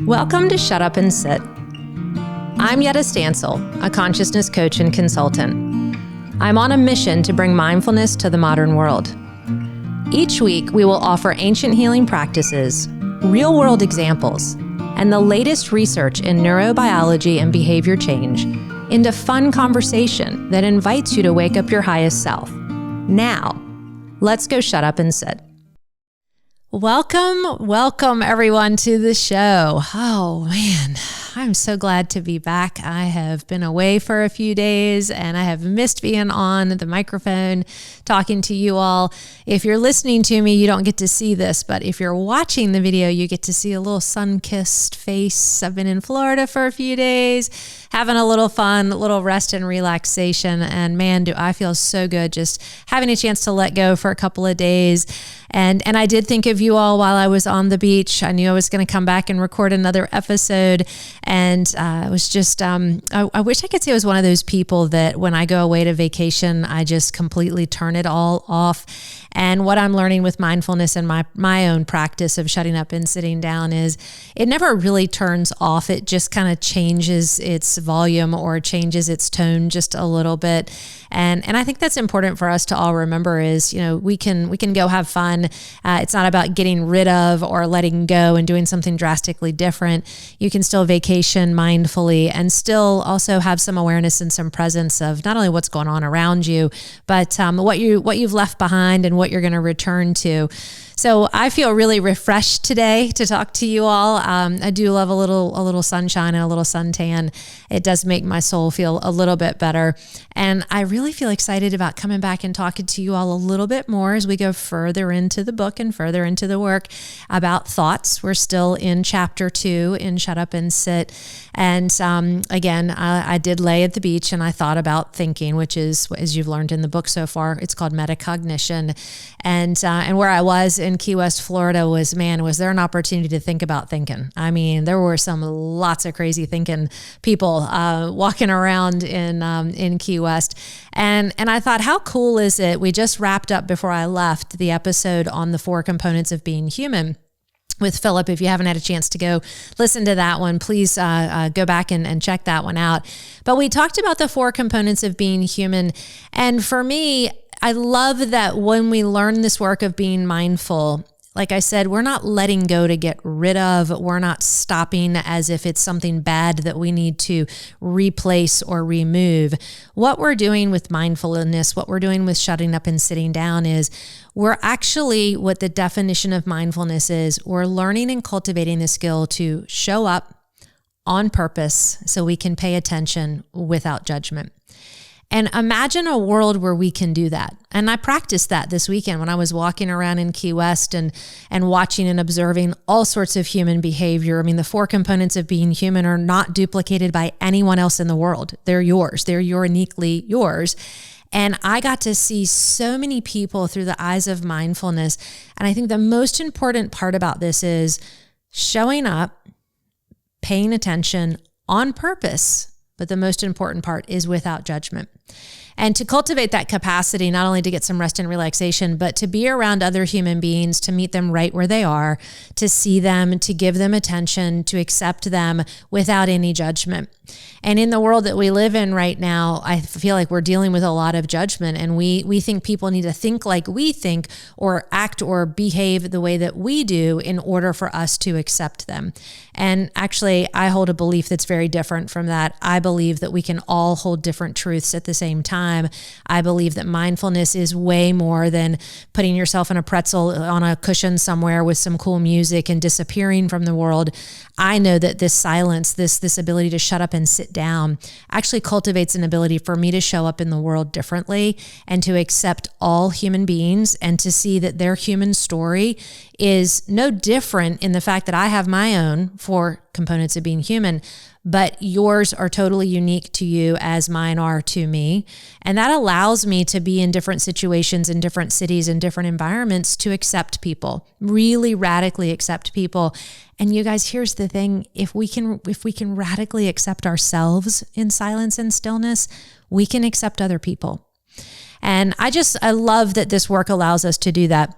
Welcome to Shut Up and Sit. I'm Yedda Stancil, a consciousness coach and consultant. I'm on a mission to bring mindfulness to the modern world. Each week, we will offer ancient healing practices, real-world examples, and the latest research in neurobiology and behavior change into fun conversation that invites you to wake up your highest self. Now, let's go shut up and sit. Welcome everyone to the show. Oh man, I'm so glad to be back. I have been away for a few days and I have missed being on the microphone talking to you all. If you're listening to me, you don't get to see this, but if you're watching the video, you get to see a little sun-kissed face. I've been in Florida for a few days, having a little fun, a little rest and relaxation. And man, do I feel so good just having a chance to let go for a couple of days. And I did think of you all while I was on the beach. I knew I was going to come back and record another episode. And it was just, I wish I could say I was one of those people that when I go away to vacation, I just completely turn it all off. And what I'm learning with mindfulness and my own practice of shutting up and sitting down is it never really turns off. It just kind of changes its volume or changes its tone just a little bit. And I think that's important for us to all remember is, you know, we can go have fun. It's not about getting rid of or letting go and doing something drastically different. You can still vacation mindfully and still also have some awareness and some presence of not only what's going on around you, but what you've left behind and what you're going to return to. So I feel really refreshed today to talk to you all. I do love a little sunshine and a little suntan. It does make my soul feel a little bit better. And I really feel excited about coming back and talking to you all a little bit more as we go further into the book and further into the work about thoughts. We're still in chapter 2 in Shut Up and Sit. And again, I did lay at the beach and I thought about thinking, which is, as you've learned in the book so far, it's called metacognition. And where I was in Key West, Florida was there an opportunity to think about thinking. I mean, there were lots of crazy thinking people walking around in Key West. And I thought, how cool is it? We just wrapped up before I left the episode on the 4 components of being human with Philip. If you haven't had a chance to go listen to that one, please go back and check that one out. But we talked about the 4 components of being human. And for me, I love that when we learn this work of being mindful, like I said, we're not letting go to get rid of. We're not stopping as if it's something bad that we need to replace or remove. What we're doing with mindfulness, what we're doing with shutting up and sitting down is we're actually, what the definition of mindfulness is, we're learning and cultivating the skill to show up on purpose so we can pay attention without judgment. And imagine a world where we can do that. And I practiced that this weekend when I was walking around in Key West and watching and observing all sorts of human behavior. I mean, the 4 components of being human are not duplicated by anyone else in the world. They're yours. They're uniquely yours. And I got to see so many people through the eyes of mindfulness. And I think the most important part about this is showing up, paying attention on purpose. But the most important part is without judgment. And to cultivate that capacity, not only to get some rest and relaxation, but to be around other human beings, to meet them right where they are, to see them, to give them attention, to accept them without any judgment. And in the world that we live in right now, I feel like we're dealing with a lot of judgment, and we think people need to think like we think or act or behave the way that we do in order for us to accept them. And actually, I hold a belief that's very different from that. I believe that we can all hold different truths at the same time. I believe that mindfulness is way more than putting yourself in a pretzel on a cushion somewhere with some cool music and disappearing from the world. I know that this silence, this ability to shut up and sit down actually cultivates an ability for me to show up in the world differently and to accept all human beings and to see that their human story is no different in the fact that I have my own 4 components of being human, but yours are totally unique to you as mine are to me. And that allows me to be in different situations, in different cities, in different environments to accept people, really radically accept people. And you guys, here's the thing, if we can radically accept ourselves in silence and stillness, we can accept other people. And I love that this work allows us to do that.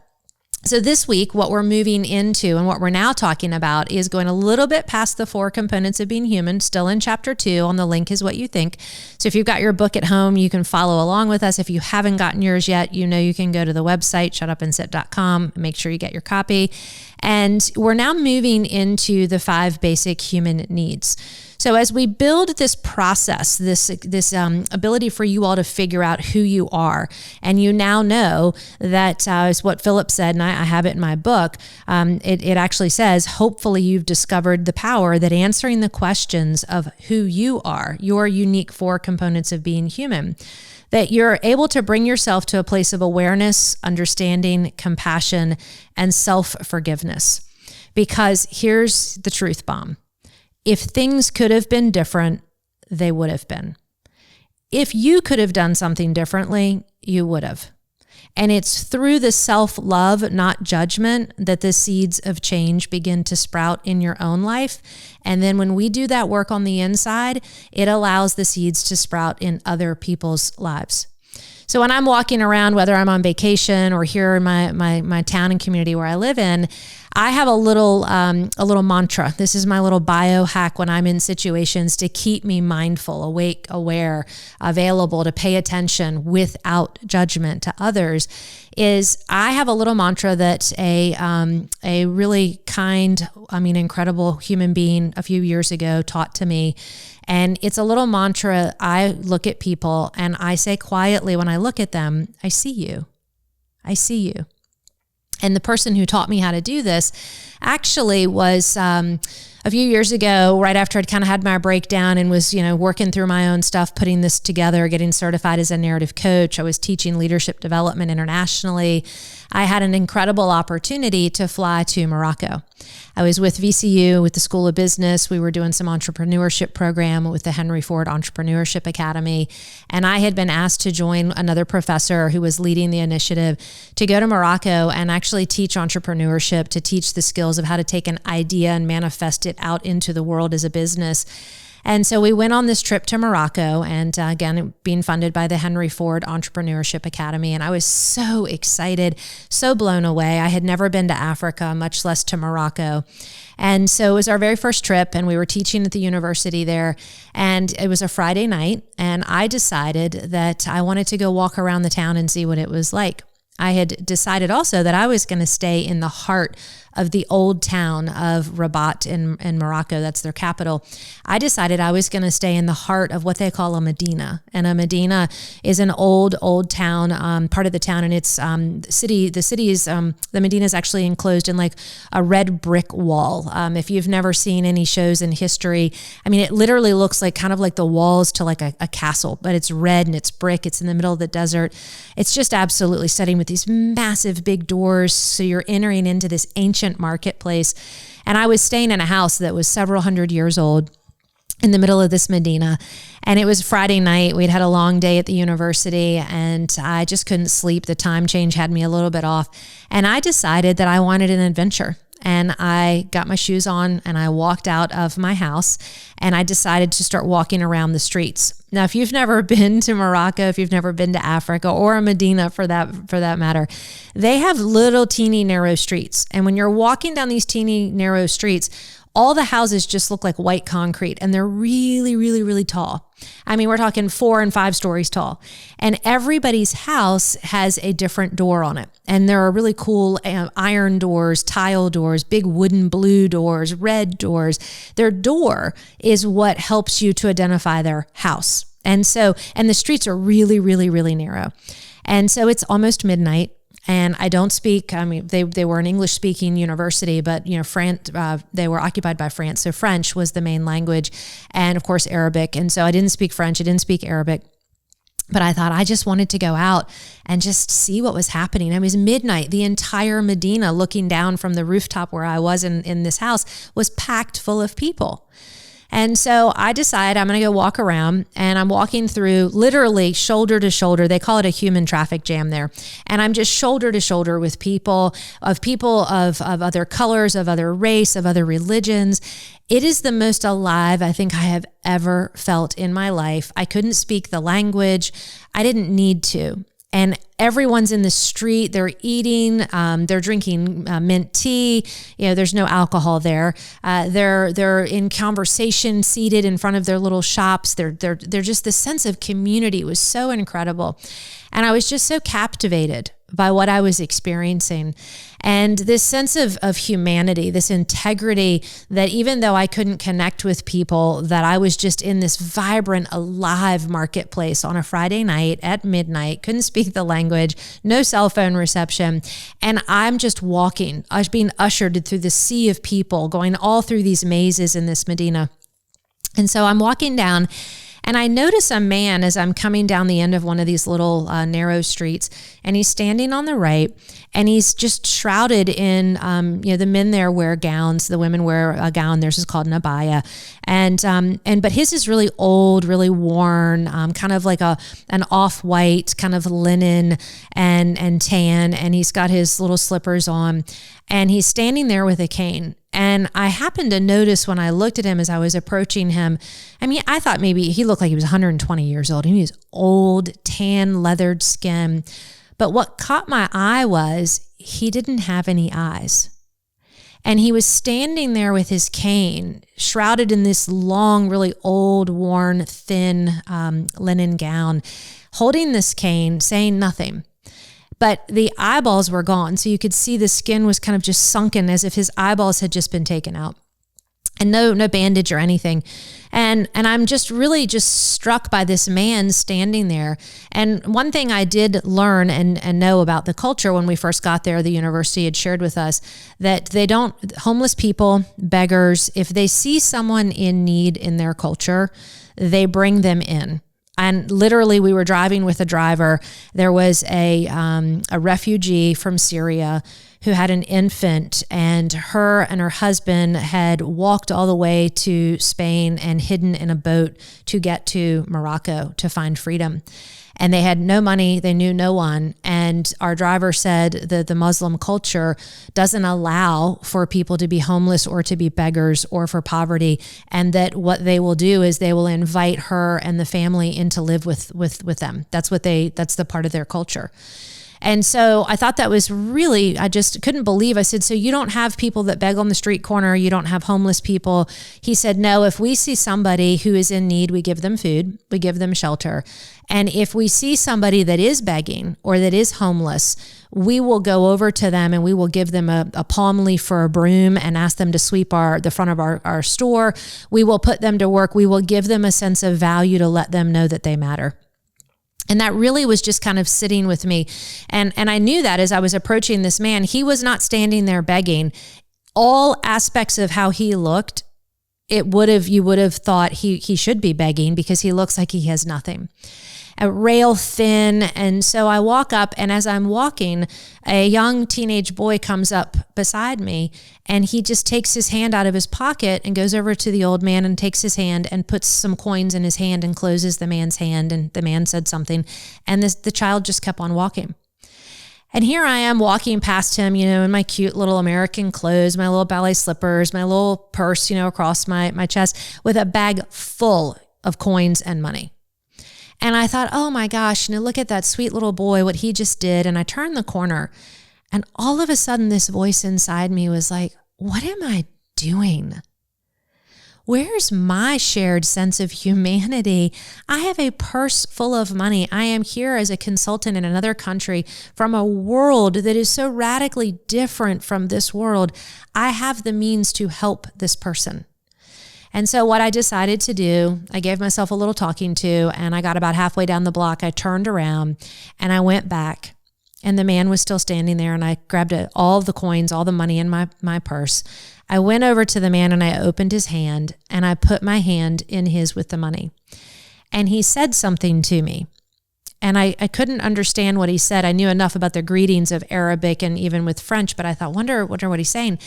So this week, what we're moving into and what we're now talking about is going a little bit past the 4 components of being human, still in chapter 2 on the link is what you think. So if you've got your book at home, you can follow along with us. If you haven't gotten yours yet, you know you can go to the website, shutupandsit.com, make sure you get your copy. And we're now moving into the 5 basic human needs. So as we build this process, this ability for you all to figure out who you are, and you now know that is what Philip said, and I have it in my book. It actually says, hopefully you've discovered the power that answering the questions of who you are, your unique 4 components of being human, that you're able to bring yourself to a place of awareness, understanding, compassion, and self-forgiveness. Because here's the truth bomb. If things could have been different, they would have been. If you could have done something differently, you would have. And it's through the self-love, not judgment, that the seeds of change begin to sprout in your own life. And then when we do that work on the inside, it allows the seeds to sprout in other people's lives. So when I'm walking around, whether I'm on vacation or here in my town and community where I live in, I have a little mantra. This is my little biohack when I'm in situations to keep me mindful, awake, aware, available to pay attention without judgment to others. Is I have a little mantra that a really kind, incredible human being a few years ago taught to me. And it's a little mantra. I look at people and I say quietly when I look at them, I see you. I see you. And the person who taught me how to do this actually was a few years ago, right after I'd kind of had my breakdown and was, working through my own stuff, putting this together, getting certified as a narrative coach. I was teaching leadership development internationally. I had an incredible opportunity to fly to Morocco. I was with VCU, with the School of Business. We were doing some entrepreneurship program with the Henry Ford Entrepreneurship Academy. And I had been asked to join another professor who was leading the initiative to go to Morocco and actually teach entrepreneurship, to teach the skills of how to take an idea and manifest it out into the world as a business. And so we went on this trip to Morocco, and again, being funded by the Henry Ford Entrepreneurship Academy. And I was so excited, so blown away. I had never been to Africa, much less to Morocco. And so it was our very first trip, and we were teaching at the university there. And it was a Friday night, and I decided that I wanted to go walk around the town and see what it was like. I had decided also that I was going to stay in the heart of the old town of Rabat in Morocco. That's their capital. I decided I was going to stay in the heart of what they call a Medina. And a Medina is an old town, part of the town. And it's the Medina is actually enclosed in like a red brick wall. If you've never seen any shows in history, it literally looks like kind of like the walls to like a castle, but it's red and it's brick. It's in the middle of the desert. It's just absolutely stunning with these massive big doors. So you're entering into this ancient marketplace. And I was staying in a house that was several hundred years old in the middle of this Medina. And it was Friday night. We'd had a long day at the university and I just couldn't sleep. The time change had me a little bit off. And I decided that I wanted an adventure. And I got my shoes on and I walked out of my house and I decided to start walking around the streets. Now, if you've never been to Morocco, if you've never been to Africa or Medina for that matter, they have little teeny narrow streets. And when you're walking down these teeny narrow streets, all the houses just look like white concrete and they're really, really, really tall. We're talking 4 and 5 stories tall. And everybody's house has a different door on it. And there are really cool iron doors, tile doors, big wooden blue doors, red doors. Their door is what helps you to identify their house. And the streets are really, really, really narrow. And so it's almost midnight. And I don't speak, they were an English-speaking university, but, France, they were occupied by France. So French was the main language and, of course, Arabic. And so I didn't speak French. I didn't speak Arabic. But I thought I just wanted to go out and just see what was happening. It was midnight. The entire Medina, looking down from the rooftop where I was in this house, was packed full of people. And so I decide I'm going to go walk around, and I'm walking through literally shoulder to shoulder. They call it a human traffic jam there. And I'm just shoulder to shoulder with people of other colors, of other race, of other religions. It is the most alive I think I have ever felt in my life. I couldn't speak the language. I didn't need to. And everyone's in the street. They're eating. They're drinking mint tea. There's no alcohol there. They're in conversation, seated in front of their little shops. They're just, the sense of community was so incredible. And I was just so captivated by what I was experiencing. And this sense of humanity, this integrity, that even though I couldn't connect with people, that I was just in this vibrant, alive marketplace on a Friday night at midnight, couldn't speak the language, no cell phone reception. And I'm just walking. I was being ushered through the sea of people, going all through these mazes in this Medina. And so I'm walking down, and I notice a man as I'm coming down the end of one of these little narrow streets, and he's standing on the right, and he's just shrouded in, the men there wear gowns, the women wear a gown. Theirs is called an abaya, but his is really old, really worn, kind of like an off-white kind of linen and tan, and he's got his little slippers on, and he's standing there with a cane. And I happened to notice when I looked at him as I was approaching him, I thought maybe he looked like he was 120 years old. He was old, tan, leathered skin. But what caught my eye was he didn't have any eyes. And he was standing there with his cane, shrouded in this long, really old, worn, thin linen gown, holding this cane, saying nothing. But the eyeballs were gone. So you could see the skin was kind of just sunken, as if his eyeballs had just been taken out. And no bandage or anything. And I'm just really struck by this man standing there. And one thing I did learn and know about the culture when we first got there, the university had shared with us that homeless people, beggars, if they see someone in need in their culture, they bring them in. And literally, we were driving with a driver. There was a refugee from Syria who had an infant, and her and her husband had walked all the way to Spain and hidden in a boat to get to Morocco to find freedom. And they had no money, they knew no one. And our driver said that the Muslim culture doesn't allow for people to be homeless or to be beggars or for poverty. And that what they will do is they will invite her and the family in to live with them. That's the part of their culture. And so I thought that was really, I just couldn't believe. I said, so you don't have people that beg on the street corner, you don't have homeless people? He said, no, if we see somebody who is in need, we give them food, we give them shelter. And if we see somebody that is begging or that is homeless, we will go over to them and we will give them a palm leaf for a broom and ask them to sweep the front of our store. We will put them to work. We will give them a sense of value to let them know that they matter. And that really was just kind of sitting with me. And I knew that as I was approaching this man, he was not standing there begging. All aspects of how he looked, you would have thought he should be begging, because he looks like he has nothing. Rail thin. And so I walk up, and as I'm walking, a young teenage boy comes up beside me, and he just takes his hand out of his pocket and goes over to the old man and takes his hand and puts some coins in his hand and closes the man's hand. And the man said something, and the child just kept on walking. And here I am walking past him, in my cute little American clothes, my little ballet slippers, my little purse, across my chest, with a bag full of coins and money. And I thought, oh my gosh, look at that sweet little boy, what he just did. And I turned the corner, and all of a sudden this voice inside me was like, what am I doing? Where's my shared sense of humanity? I have a purse full of money. I am here as a consultant in another country from a world that is so radically different from this world. I have the means to help this person. And so what I decided to do, I gave myself a little talking to, and I got about halfway down the block. I turned around and I went back, and the man was still standing there, and I grabbed all the coins, all the money in my purse. I went over to the man and I opened his hand, and I put my hand in his with the money. And he said something to me, and I couldn't understand what he said. I knew enough about the greetings of Arabic and even with French, but I thought, wonder what he's saying.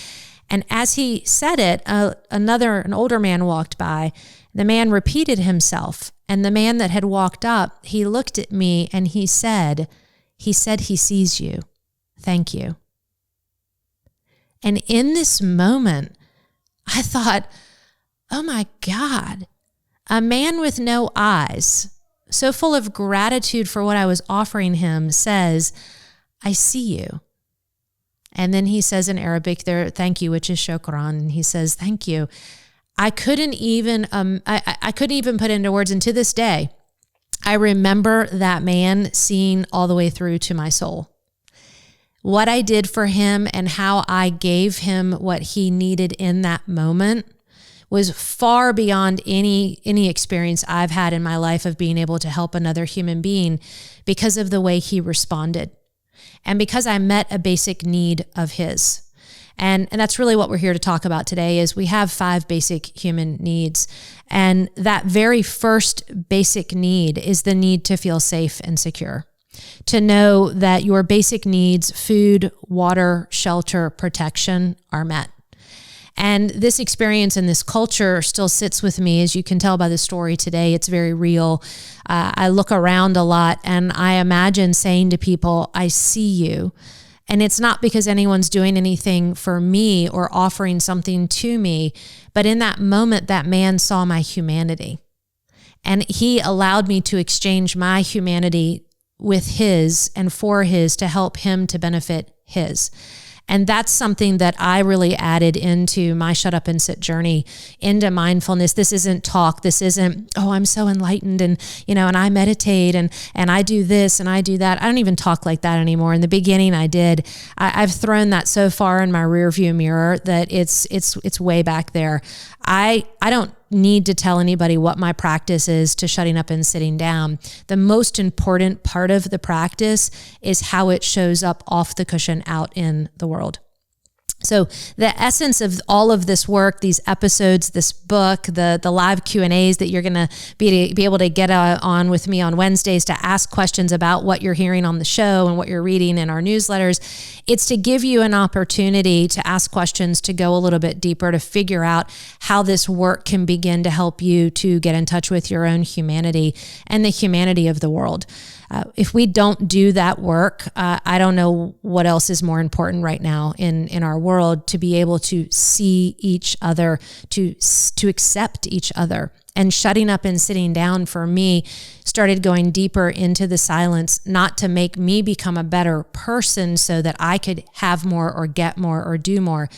And as he said it, an older man walked by. The man repeated himself. And the man that had walked up, he looked at me and he said he sees you. Thank you. And in this moment, I thought, oh my God, a man with no eyes so full of gratitude for what I was offering him, says, I see you. And then he says in Arabic there, thank you, which is shukran. And he says, thank you. I couldn't even put into words. And to this day, I remember that man seeing all the way through to my soul. What I did for him and how I gave him what he needed in that moment was far beyond any experience I've had in my life of being able to help another human being because of the way he responded. And because I met a basic need of his. And that's really what we're here to talk about today is we have 5 basic human needs. And that very first basic need is the need to feel safe and secure. To know that your basic needs, food, water, shelter, protection, are met. And this experience and this culture still sits with me, as you can tell by the story today. It's very real. I look around a lot and I imagine saying to people, I see you. And it's not because anyone's doing anything for me or offering something to me, but in that moment, that man saw my humanity. And he allowed me to exchange my humanity with his and for his to help him to benefit his. And that's something that I really added into my shut up and sit journey, into mindfulness. This isn't talk. This isn't, oh, I'm so enlightened and, and I meditate and I do this and I do that. I don't even talk like that anymore. In the beginning I did. I've thrown that so far in my rear view mirror that it's way back there. I don't need to tell anybody what my practice is to shutting up and sitting down. The most important part of the practice is how it shows up off the cushion out in the world. So the essence of all of this work, these episodes, this book, the live Q&As that you're going to be able to get on with me on Wednesdays to ask questions about what you're hearing on the show and what you're reading in our newsletters, it's to give you an opportunity to ask questions, to go a little bit deeper, to figure out how this work can begin to help you to get in touch with your own humanity and the humanity of the world. If we don't do that work, I don't know what else is more important right now in our world, to be able to see each other, to accept each other. And shutting up and sitting down for me started going deeper into the silence, not to make me become a better person so that I could have more or get more or do more.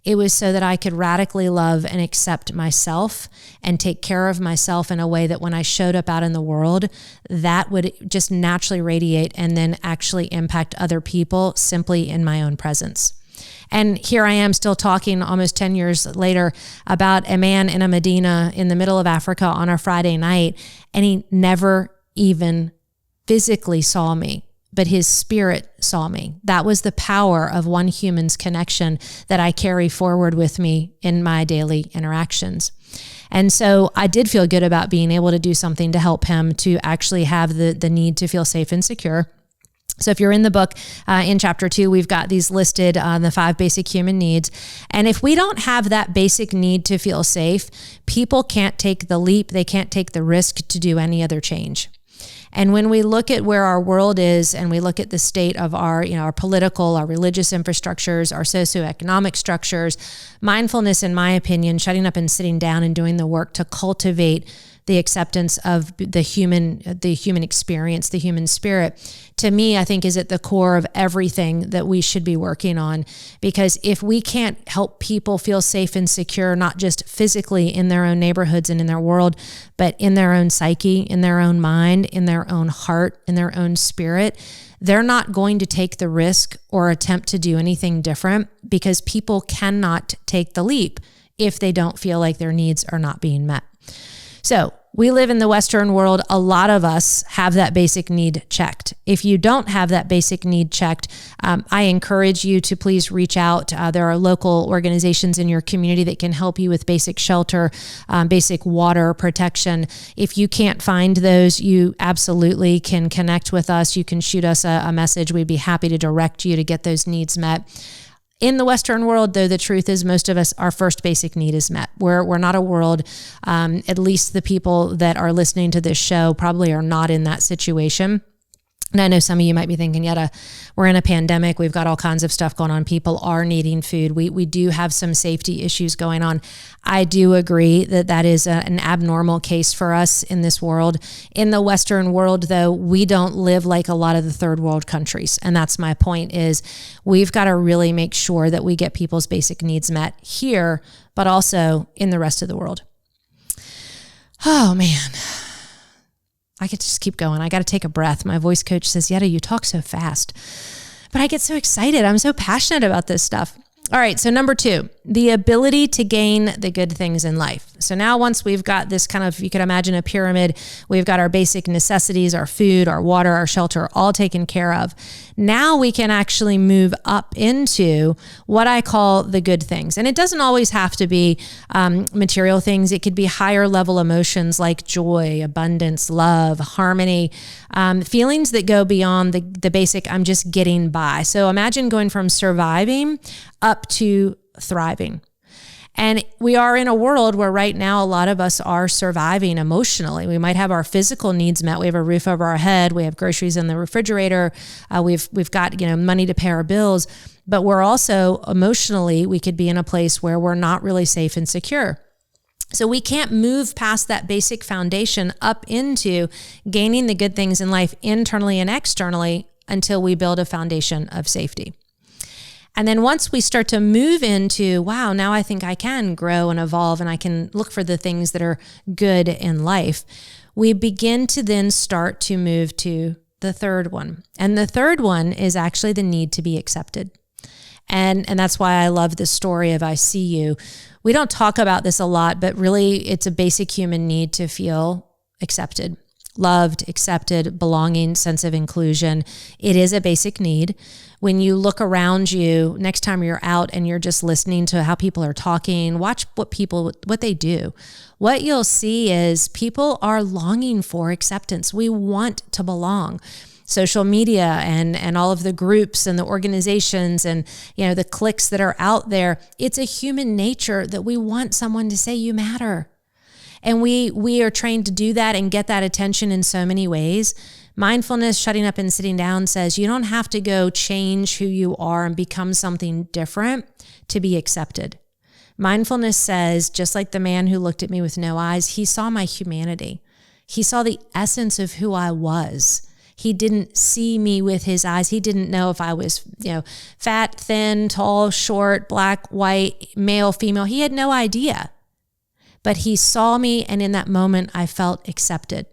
It was so that I could radically love and accept myself and take care of myself in a way that when I showed up out in the world, that would just naturally radiate and then actually impact other people simply in my own presence. And here I am still talking almost 10 years later about a man in a Medina in the middle of Africa on a Friday night, and he never even physically saw me, but his spirit saw me. That was the power of one human's connection that I carry forward with me in my daily interactions. And so I did feel good about being able to do something to help him to actually have the need to feel safe and secure. So if you're in the book, in chapter 2, we've got these listed, the 5 basic human needs. And if we don't have that basic need to feel safe, people can't take the leap. They can't take the risk to do any other change. And when we look at where our world is and we look at the state of our political, our religious infrastructures, our socioeconomic structures, mindfulness, in my opinion, shutting up and sitting down and doing the work to cultivate the acceptance of the human experience, the human spirit, to me, I think is at the core of everything that we should be working on. Because if we can't help people feel safe and secure, not just physically in their own neighborhoods and in their world, but in their own psyche, in their own mind, in their own heart, in their own spirit, they're not going to take the risk or attempt to do anything different, because people cannot take the leap if they don't feel like their needs are not being met. So we live in the Western world. A lot of us have that basic need checked. If you don't have that basic need checked, I encourage you to please reach out. There are local organizations in your community that can help you with basic shelter, basic water protection. If you can't find those, you absolutely can connect with us. You can shoot us a message. We'd be happy to direct you to get those needs met. In the Western world, though, the truth is most of us, our first basic need is met. We're not a world, at least the people that are listening to this show probably are not in that situation. And I know some of you might be thinking, Yedda, we're in a pandemic. We've got all kinds of stuff going on. People are needing food. We do have some safety issues going on. I do agree that that is an abnormal case for us in this world. In the Western world, though, we don't live like a lot of the third world countries. And that's my point, is we've got to really make sure that we get people's basic needs met here, but also in the rest of the world. Oh, man. I could just keep going. I got to take a breath. My voice coach says, Yedda, you talk so fast. But I get so excited. I'm so passionate about this stuff. All right, so number 2, the ability to gain the good things in life. So now once we've got this kind of, you could imagine a pyramid, we've got our basic necessities, our food, our water, our shelter, all taken care of. Now we can actually move up into what I call the good things. And it doesn't always have to be material things. It could be higher level emotions like joy, abundance, love, harmony, feelings that go beyond the basic, I'm just getting by. So imagine going from surviving up to thriving. And we are in a world where right now a lot of us are surviving emotionally. We might have our physical needs met. We have a roof over our head. We have groceries in the refrigerator. We've got money to pay our bills. But we're also emotionally, we could be in a place where we're not really safe and secure. So we can't move past that basic foundation up into gaining the good things in life internally and externally until we build a foundation of safety. And then once we start to move into, wow, now I think I can grow and evolve and I can look for the things that are good in life, we begin to then start to move to the third one. And the third one is actually the need to be accepted. And that's why I love this story of I see you. We don't talk about this a lot, but really it's a basic human need to feel accepted. Loved, accepted, belonging, sense of inclusion. It is a basic need. When you look around you, next time you're out and you're just listening to how people are talking, watch what they do. What you'll see is people are longing for acceptance. We want to belong. Social media and all of the groups and the organizations and the cliques that are out there, it's a human nature that we want someone to say you matter. And we are trained to do that and get that attention in so many ways. Mindfulness, shutting up and sitting down, says you don't have to go change who you are and become something different to be accepted. Mindfulness says, just like the man who looked at me with no eyes, he saw my humanity. He saw the essence of who I was. He didn't see me with his eyes. He didn't know if I was, fat, thin, tall, short, black, white, male, female. He had no idea. But he saw me, and in that moment, I felt accepted.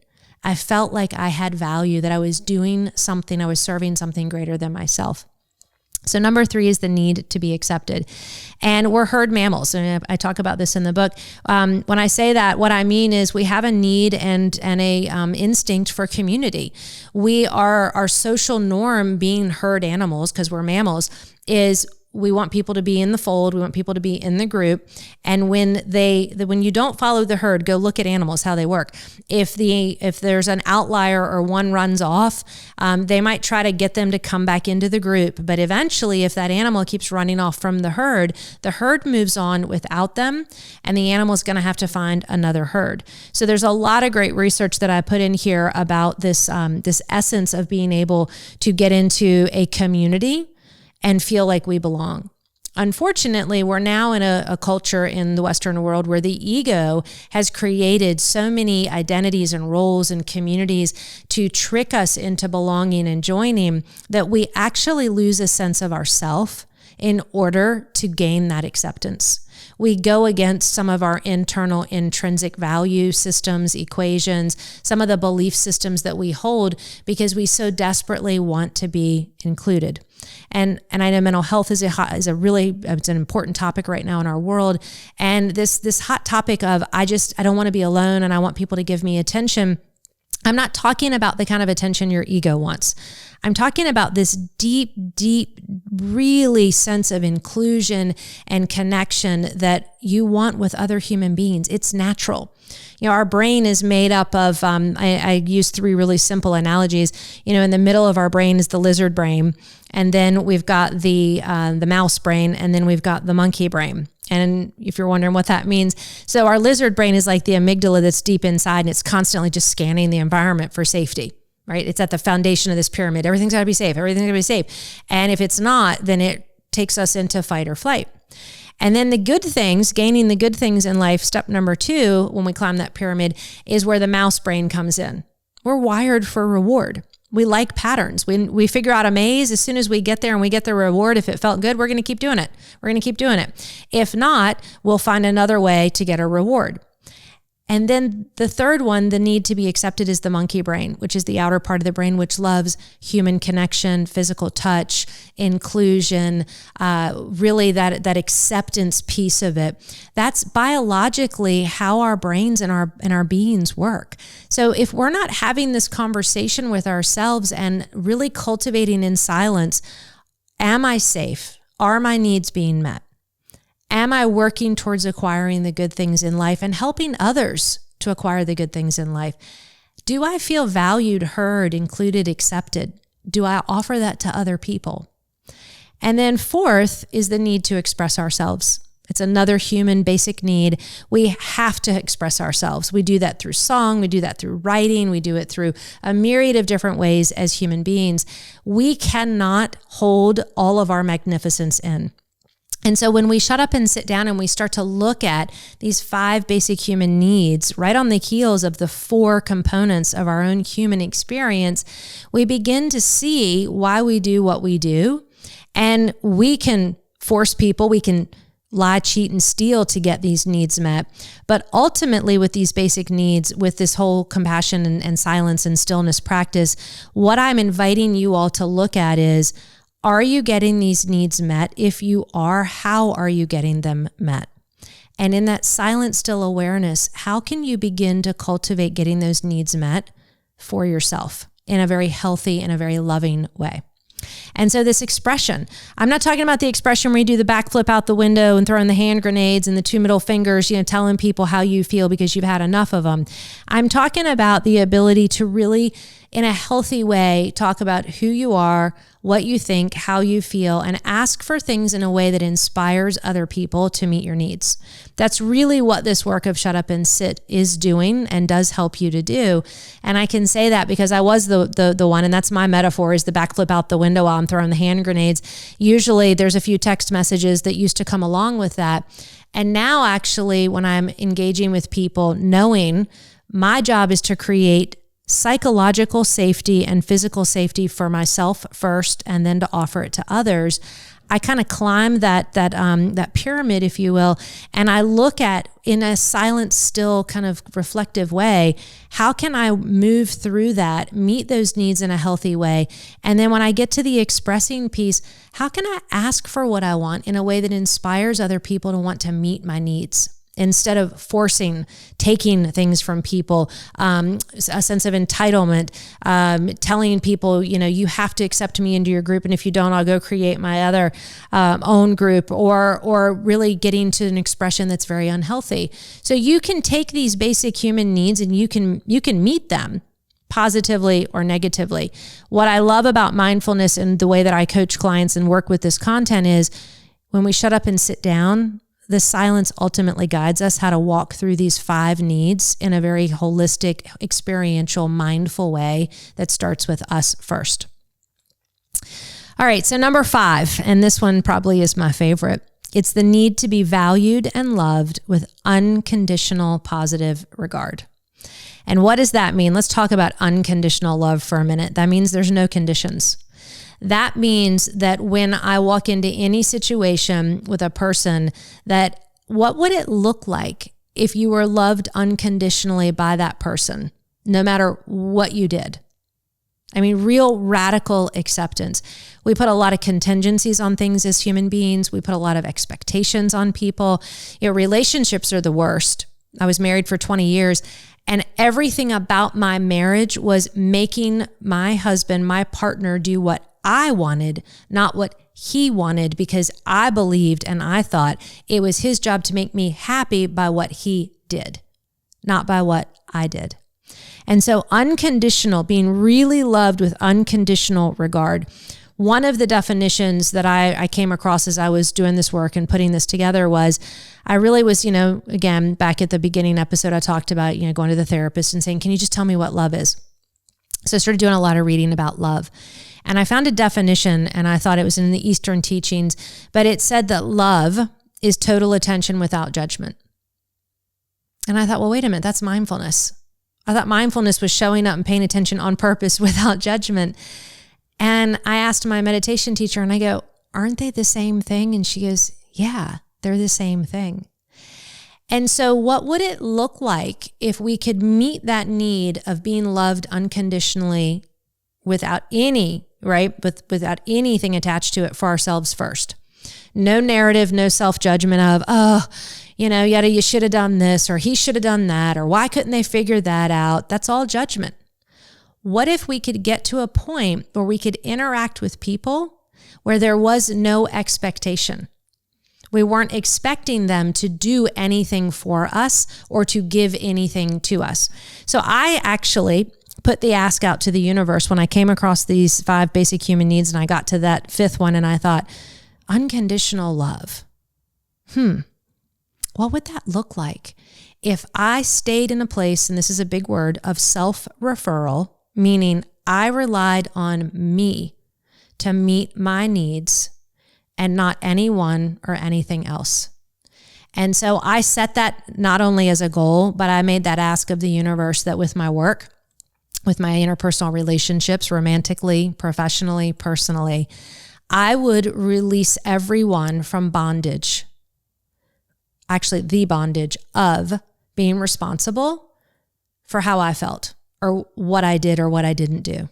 I felt like I had value, that I was doing something, I was serving something greater than myself. So number 3 is the need to be accepted. And we're herd mammals. And I talk about this in the book. When I say that, what I mean is we have a need and a instinct for community. Our social norm, being herd animals, because we're mammals, is we want people to be in the fold. We want people to be in the group. And when you don't follow the herd, go look at animals, how they work. If there's an outlier or one runs off, they might try to get them to come back into the group. But eventually, if that animal keeps running off from the herd moves on without them, and the animal is going to have to find another herd. So there's a lot of great research that I put in here about this essence of being able to get into a community and feel like we belong. Unfortunately, we're now in a culture in the Western world where the ego has created so many identities and roles and communities to trick us into belonging and joining that we actually lose a sense of ourself in order to gain that acceptance. We go against some of our internal intrinsic value systems, equations, some of the belief systems that we hold because we so desperately want to be included. And I know mental health is it's an important topic right now in our world. And this hot topic of I don't want to be alone and I want people to give me attention. I'm not talking about the kind of attention your ego wants. I'm talking about this deep, really sense of inclusion and connection that you want with other human beings. It's natural. Our brain is made up of, I use 3 really simple analogies. In the middle of our brain is the lizard brain, and then we've got the mouse brain, and then we've got the monkey brain. And if you're wondering what that means, so our lizard brain is like the amygdala that's deep inside, and it's constantly just scanning the environment for safety. right? It's at the foundation of this pyramid. Everything's got to be safe. Everything's got to be safe. And if it's not, then it takes us into fight or flight. And then the good things, gaining the good things in life, step number 2, when we climb that pyramid, is where the mouse brain comes in. We're wired for reward. We like patterns. We figure out a maze. As soon as we get there and we get the reward, if it felt good, we're going to keep doing it. We're going to keep doing it. If not, we'll find another way to get a reward. And then the third one, the need to be accepted, is the monkey brain, which is the outer part of the brain, which loves human connection, physical touch, inclusion, really that acceptance piece of it. That's biologically how our brains and our beings work. So if we're not having this conversation with ourselves and really cultivating in silence, am I safe? Are my needs being met? Am I working towards acquiring the good things in life and helping others to acquire the good things in life? Do I feel valued, heard, included, accepted? Do I offer that to other people? And then fourth is the need to express ourselves. It's another human basic need. We have to express ourselves. We do that through song. We do that through writing. We do it through a myriad of different ways as human beings. We cannot hold all of our magnificence in. And so when we shut up and sit down and we start to look at these 5 basic human needs right on the heels of the 4 components of our own human experience, we begin to see why we do what we do. And we can force people, we can lie, cheat, and steal to get these needs met. But ultimately with these basic needs, with this whole compassion and silence and stillness practice, what I'm inviting you all to look at is, are you getting these needs met? If you are, how are you getting them met? And in that silent, still awareness, how can you begin to cultivate getting those needs met for yourself in a very healthy and a very loving way? And so this expression, I'm not talking about the expression where you do the backflip out the window and throwing the hand grenades and the 2 middle fingers, telling people how you feel because you've had enough of them. I'm talking about the ability to really, in a healthy way, talk about who you are, what you think, how you feel, and ask for things in a way that inspires other people to meet your needs. That's really what this work of Shut Up and Sit is doing and does help you to do. And I can say that because I was the one, and that's my metaphor, is the backflip out the window while I'm throwing the hand grenades. Usually there's a few text messages that used to come along with that. And now actually when I'm engaging with people, knowing my job is to create psychological safety and physical safety for myself first, and then to offer it to others, I kind of climb that pyramid, if you will, and I look at, in a silent, still kind of reflective way, how can I move through that, meet those needs in a healthy way? And then when I get to the expressing piece, how can I ask for what I want in a way that inspires other people to want to meet my needs? Instead of taking things from people, a sense of entitlement, telling people, you have to accept me into your group, and if you don't, I'll go create my other own group, or really getting to an expression that's very unhealthy. So you can take these basic human needs and you can meet them positively or negatively. What I love about mindfulness and the way that I coach clients and work with this content is, when we shut up and sit down, the silence ultimately guides us how to walk through these 5 needs in a very holistic, experiential, mindful way that starts with us first. All right, so number 5, and this one probably is my favorite. It's the need to be valued and loved with unconditional positive regard. And what does that mean? Let's talk about unconditional love for a minute. That means there's no conditions. That means that when I walk into any situation with a person, that what would it look like if you were loved unconditionally by that person, no matter what you did? I mean, real radical acceptance. We put a lot of contingencies on things as human beings. We put a lot of expectations on people. Relationships are the worst. I was married for 20 years, and everything about my marriage was making my husband, my partner, do what I wanted, not what he wanted, because I believed and I thought it was his job to make me happy by what he did, not by what I did. And so unconditional, being really loved with unconditional regard. One of the definitions that I came across as I was doing this work and putting this together was, I really was, again, back at the beginning episode, I talked about, going to the therapist and saying, can you just tell me what love is? So I started doing a lot of reading about love. And I found a definition, and I thought it was in the Eastern teachings, but it said that love is total attention without judgment. And I thought, well, wait a minute, that's mindfulness. I thought mindfulness was showing up and paying attention on purpose without judgment. And I asked my meditation teacher, and I go, aren't they the same thing? And she goes, yeah, they're the same thing. And so what would it look like if we could meet that need of being loved unconditionally without any, without anything attached to it for ourselves first? No narrative, no self-judgment of, Yedda, you should have done this, or he should have done that, or why couldn't they figure that out? That's all judgment. What if we could get to a point where we could interact with people where there was no expectation? We weren't expecting them to do anything for us or to give anything to us. So I actually put the ask out to the universe when I came across these 5 basic human needs, and I got to that 5th one, and I thought, unconditional love. What would that look like if I stayed in a place, and this is a big word, of self-referral, meaning I relied on me to meet my needs and not anyone or anything else. And so I set that not only as a goal, but I made that ask of the universe that with my work, with my interpersonal relationships, romantically, professionally, personally, I would release everyone from bondage. Actually, the bondage of being responsible for how I felt or what I did or what I didn't do.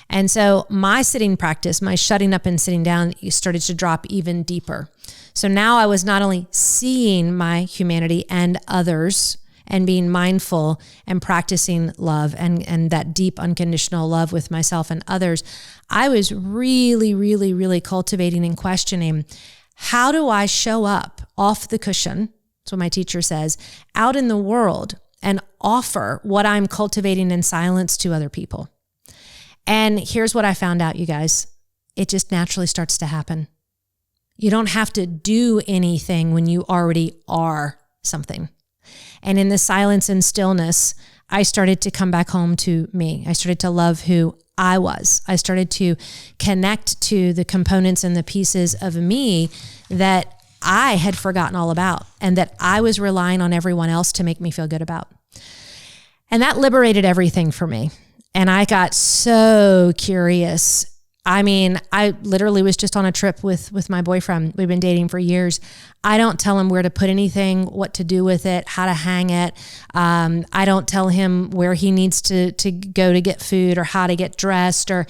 And so my sitting practice, my shutting up and sitting down, started to drop even deeper. So now I was not only seeing my humanity and others and being mindful and practicing love and that deep unconditional love with myself and others, I was really, really, really cultivating and questioning, how do I show up off the cushion, that's what my teacher says, out in the world and offer what I'm cultivating in silence to other people? And here's what I found out, you guys. It just naturally starts to happen. You don't have to do anything when you already are something. And in the silence and stillness, I started to come back home to me. I started to love who I was. I started to connect to the components and the pieces of me that I had forgotten all about and that I was relying on everyone else to make me feel good about. And that liberated everything for me. And I got so curious. I mean, I literally was just on a trip with my boyfriend. We've been dating for years. I don't tell him where to put anything, what to do with it, how to hang it. I don't tell him where he needs to go to get food or how to get dressed. Or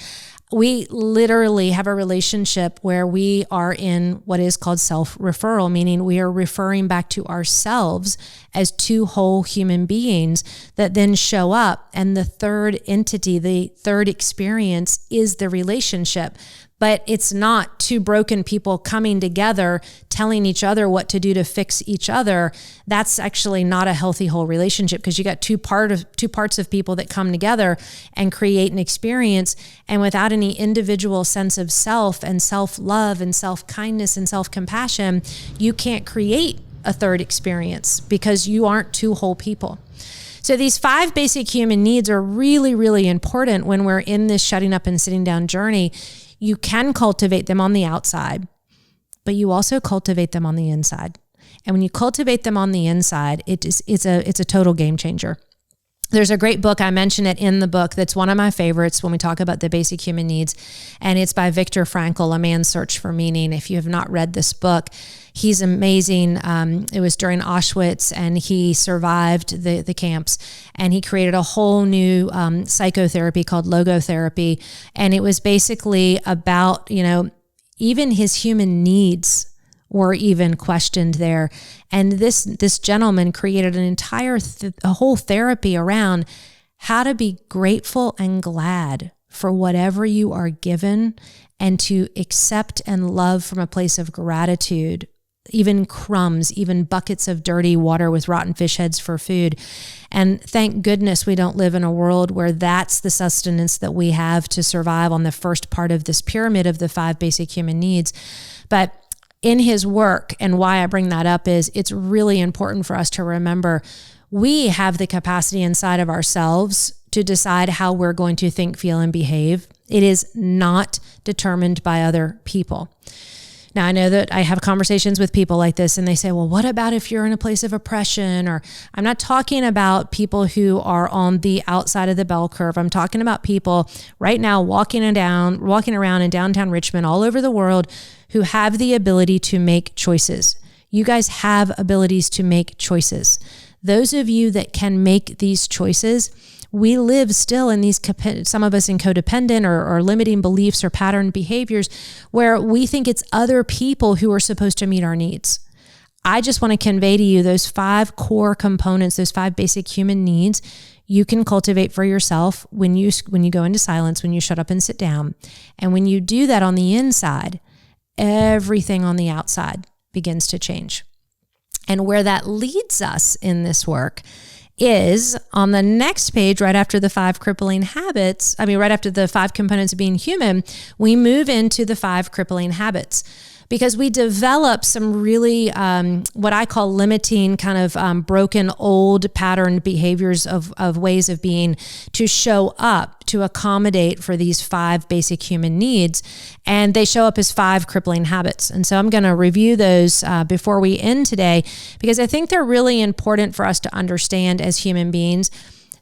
we literally have a relationship where we are in what is called self-referral, meaning we are referring back to ourselves as 2 whole human beings that then show up. And the third entity, the third experience is the relationship. But it's not 2 broken people coming together, telling each other what to do to fix each other. That's actually not a healthy whole relationship, because you got two parts of people that come together and create an experience. And without any individual sense of self and self-love and self-kindness and self-compassion, you can't create a third experience because you aren't 2 whole people. So these 5 basic human needs are really, really important when we're in this shutting up and sitting down journey. You can cultivate them on the outside, but you also cultivate them on the inside. And when you cultivate them on the inside, it's a total game changer. There's a great book, I mention it in the book, that's one of my favorites when we talk about the basic human needs, and it's by Viktor Frankl, A Man's Search for Meaning. If you have not read this book, he's amazing. It was during Auschwitz, and he survived the camps, and he created a whole new psychotherapy called logotherapy, and it was basically about, even his human needs were even questioned there. And this gentleman created an entire a whole therapy around how to be grateful and glad for whatever you are given, and to accept and love from a place of gratitude, even crumbs, even buckets of dirty water with rotten fish heads for food. And thank goodness we don't live in a world where that's the sustenance that we have to survive on the first part of this pyramid of the 5 basic human needs. But in his work, and why I bring that up is it's really important for us to remember we have the capacity inside of ourselves to decide how we're going to think, feel, and behave. It is not determined by other people. Now, I know that I have conversations with people like this and they say, well, what about if you're in a place of oppression? Or I'm not talking about people who are on the outside of the bell curve. I'm talking about people right now walking around in downtown Richmond, all over the world, who have the ability to make choices. You guys have abilities to make choices. Those of you that can make these choices, we live still in these, some of us in codependent or limiting beliefs or pattern behaviors where we think it's other people who are supposed to meet our needs. I just want to convey to you those 5 core components, those 5 basic human needs you can cultivate for yourself when you go into silence, when you shut up and sit down. And when you do that on the inside, everything on the outside begins to change. And where that leads us in this work is on the next page, right after the 5 crippling habits, right after the 5 components of being human, we move into the 5 crippling habits. Because we develop some really, what I call limiting kind of broken old pattern behaviors of ways of being to show up to accommodate for these 5 basic human needs. And they show up as 5 crippling habits. And so I'm going to review those before we end today, because I think they're really important for us to understand as human beings.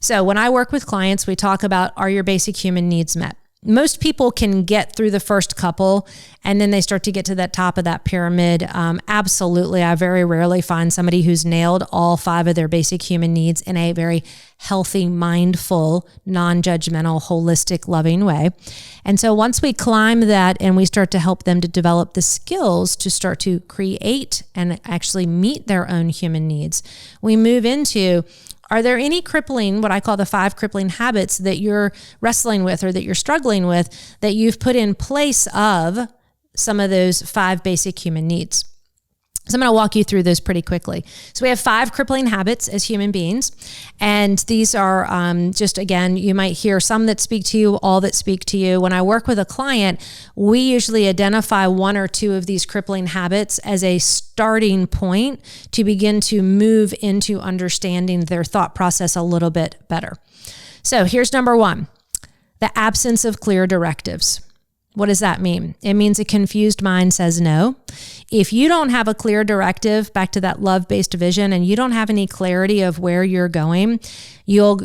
So when I work with clients, we talk about, are your basic human needs met? Most people can get through the first couple and then they start to get to that top of that pyramid. Absolutely. I very rarely find somebody who's nailed all 5 of their basic human needs in a very healthy, mindful, non-judgmental, holistic, loving way. And so once we climb that and we start to help them to develop the skills to start to create and actually meet their own human needs, we move into, are there any crippling, what I call the 5 crippling habits that you're wrestling with or that you're struggling with that you've put in place of some of those 5 basic human needs? So I'm going to walk you through those pretty quickly. So we have 5 crippling habits as human beings. And these are just, again, you might hear some that speak to you, all that speak to you. When I work with a client, we usually identify 1 or 2 of these crippling habits as a starting point to begin to move into understanding their thought process a little bit better. So here's number 1, the absence of clear directives. What does that mean? It means a confused mind says no. If you don't have a clear directive, back to that love-based vision, and you don't have any clarity of where you're going, you'll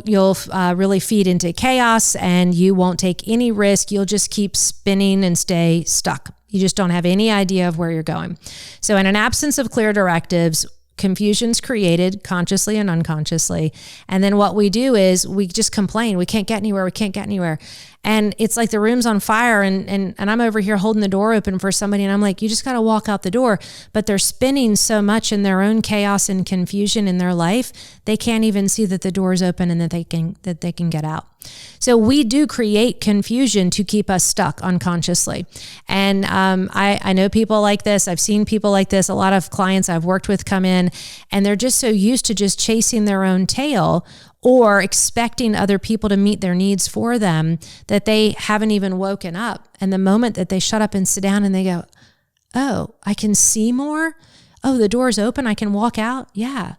really feed into chaos and you won't take any risk. You'll just keep spinning and stay stuck. You just don't have any idea of where you're going. So in an absence of clear directives, confusion's created consciously and unconsciously. And then what we do is we just complain. We can't get anywhere. And it's like the room's on fire and I'm over here holding the door open for somebody. And I'm like, you just got to walk out the door. But they're spinning so much in their own chaos and confusion in their life, they can't even see that the door is open and that they can get out. So we do create confusion to keep us stuck unconsciously. And I know people like this. I've seen people like this. A lot of clients I've worked with come in and they're just so used to just chasing their own tail or expecting other people to meet their needs for them that they haven't even woken up. And the moment that they shut up and sit down and they go, oh, I can see more. Oh, the door's open. I can walk out. Yeah.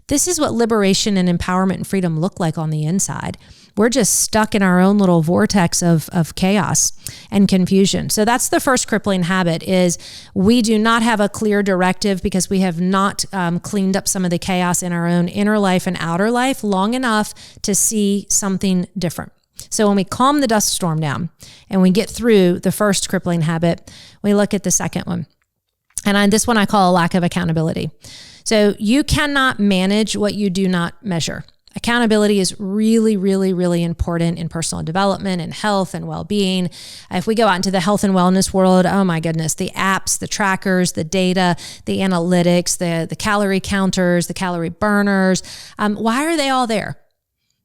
This is what liberation and empowerment and freedom look like on the inside. We're just stuck in our own little vortex of chaos and confusion. So that's the first crippling habit is we do not have a clear directive because we have not cleaned up some of the chaos in our own inner life and outer life long enough to see something different. So when we calm the dust storm down and we get through the first crippling habit, we look at the second one. And this one I call a lack of accountability. So you cannot manage what you do not measure. Accountability is really, really, really important in personal development and health and well-being. If we go out into the health and wellness world, oh my goodness, the apps, the trackers, the data, the analytics, the calorie counters, the calorie burners. Why are they all there?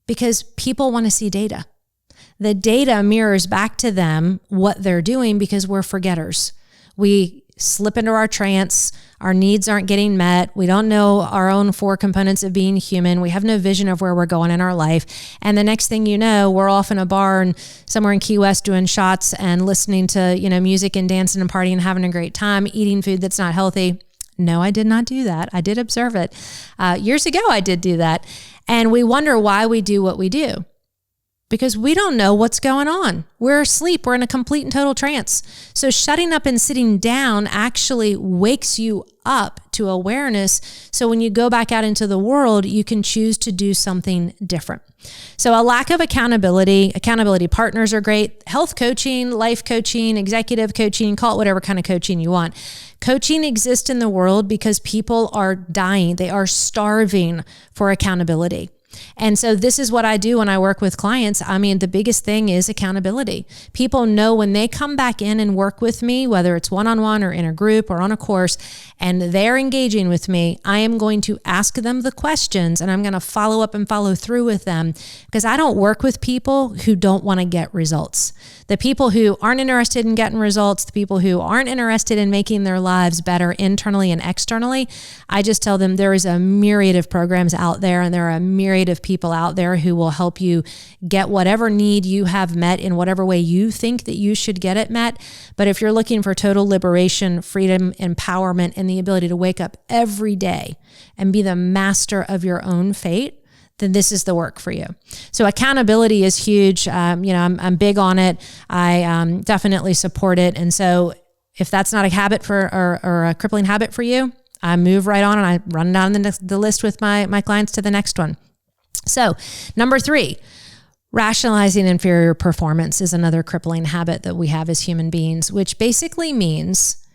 Because people want to see data. The data mirrors back to them what they're doing because we're forgetters. We slip into our trance. Our needs aren't getting met. We don't know our own 4 components of being human. We have no vision of where we're going in our life. And the next thing you know, we're off in a bar and somewhere in Key West doing shots and listening to, music and dancing and partying and having a great time, eating food that's not healthy. No, I did not do that. I did observe it. Years ago, I did do that. And we wonder why we do what we do. because we don't know what's going on. We're asleep. We're in a complete and total trance. So shutting up and sitting down actually wakes you up to awareness. So when you go back out into the world, you can choose to do something different. So a lack of accountability partners are great. Health coaching, life coaching, executive coaching, call it whatever kind of coaching you want. Coaching exists in the world because people are dying. They are starving for accountability. And so this is what I do when I work with clients. I mean, the biggest thing is accountability. People know when they come back in and work with me, whether it's one-on-one or in a group or on a course, and they're engaging with me, I am going to ask them the questions and I'm going to follow up and follow through with them, because I don't work with people who don't want to get results. The people who aren't interested in getting results, the people who aren't interested in making their lives better internally and externally, I just tell them there is a myriad of programs out there, and there are a myriad of people out there who will help you get whatever need you have met in whatever way you think that you should get it met. But if you're looking for total liberation, freedom, empowerment, and the ability to wake up every day and be the master of your own fate, then this is the work for you. So accountability is huge. I'm big on it. I definitely support it. And so if that's not a habit or a crippling habit for you, I move right on and I run down the list with my clients to the next one. So number 3, rationalizing inferior performance is another crippling habit that we have as human beings, which basically means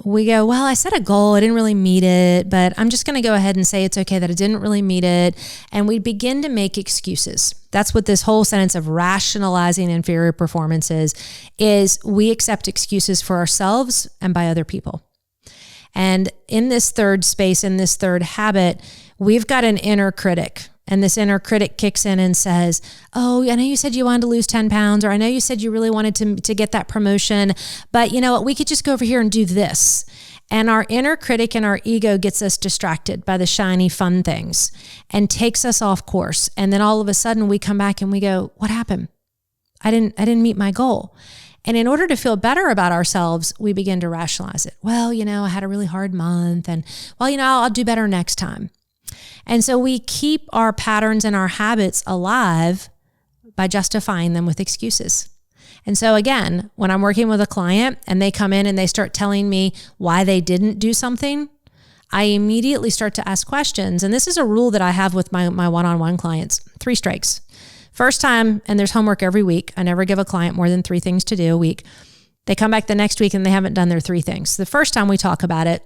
we go, well, I set a goal, I didn't really meet it, but I'm just going to go ahead and say it's okay that I didn't really meet it. And we begin to make excuses. That's what this whole sentence of rationalizing inferior performance is we accept excuses for ourselves and by other people. And in this third space, in this third habit, we've got an inner critic. And this inner critic kicks in and says, oh, I know you said you wanted to lose 10 pounds, or I know you said you really wanted to get that promotion, but you know what, we could just go over here and do this. And our inner critic and our ego gets us distracted by the shiny, fun things and takes us off course. And then all of a sudden we come back and we go, what happened? I didn't meet my goal. And in order to feel better about ourselves, we begin to rationalize it. Well, I had a really hard month, and well, I'll do better next time. And so we keep our patterns and our habits alive by justifying them with excuses. And so again, when I'm working with a client and they come in and they start telling me why they didn't do something, I immediately start to ask questions. And this is a rule that I have with my one-on-one clients: 3 strikes. First time, and there's homework every week. I never give a client more than 3 things to do a week. They come back the next week and they haven't done their 3 things. The first time we talk about it,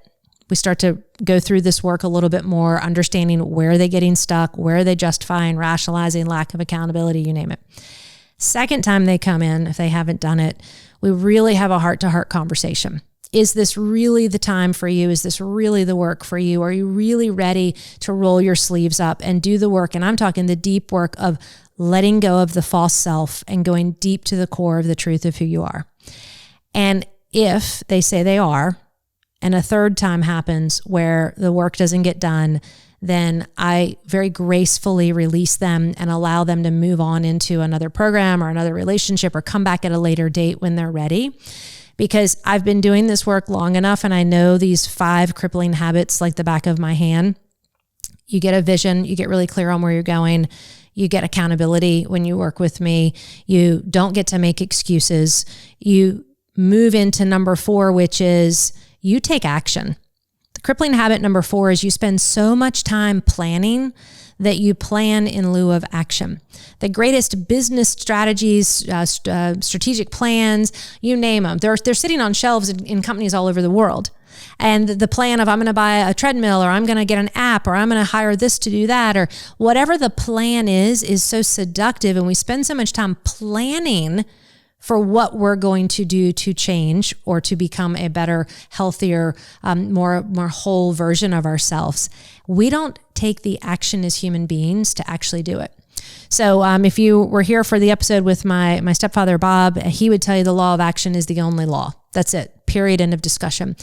we start to go through this work a little bit more, understanding where are they getting stuck, where are they justifying, rationalizing, lack of accountability, you name it. Second time they come in, if they haven't done it, we really have a heart-to-heart conversation. Is this really the time for you? Is this really the work for you? Are you really ready to roll your sleeves up and do the work? And I'm talking the deep work of letting go of the false self and going deep to the core of the truth of who you are. And if they say they are, and a third time happens where the work doesn't get done, then I very gracefully release them and allow them to move on into another program or another relationship, or come back at a later date when they're ready. Because I've been doing this work long enough and I know these 5 crippling habits like the back of my hand. You get a vision, you get really clear on where you're going, you get accountability when you work with me, you don't get to make excuses, you move into number 4, which is you take action. The crippling habit number 4 is you spend so much time planning that you plan in lieu of action. The greatest business strategies, strategic plans, you name them, they're sitting on shelves in companies all over the world. And the plan of I'm going to buy a treadmill, or I'm going to get an app, or I'm going to hire this to do that, or whatever the plan is so seductive. And we spend so much time planning for what we're going to do to change or to become a better, healthier, more whole version of ourselves. We don't take the action as human beings to actually do it. So if you were here for the episode with my stepfather, Bob, he would tell you the law of action is the only law. That's it. Period. End of discussion.